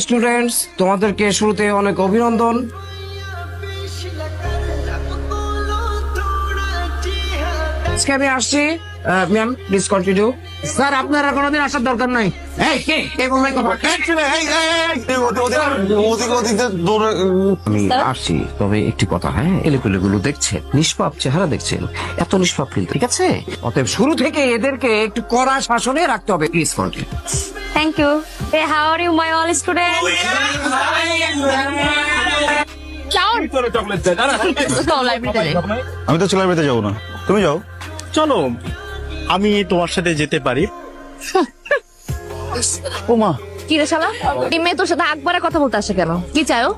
Students, তোমাদেরকে শুরুতে অনেক অভিনন্দন। আজকে আমি আসছি। Ma'am please continue. স্যার আপনার আর কোনোদিন আসার দরকার নাই। আমি আসছি, তবে একটি কথা, হ্যাঁ, এলেপেলেগুলো দেখছেন, নিষ্পাপ চেহারা দেখছেন, এত নিষ্পাপ কিন্তু, ঠিক আছে? অতএব শুরু থেকে এদেরকে একটু কড়া শাসনে রাখতে হবে। Please continue. Thank you. Hey, how are you, my all students? Ciao. So, library. আমি তো ছেলের বাড়িতে যাবো না, তুমি যাও। চলো আমি তোমার সাথে যেতে পারি। ও মা, কি রে শালা? এই মেয়ে তোর সাথে আকবারে কথা বলতে আসে কেন? কি চাও?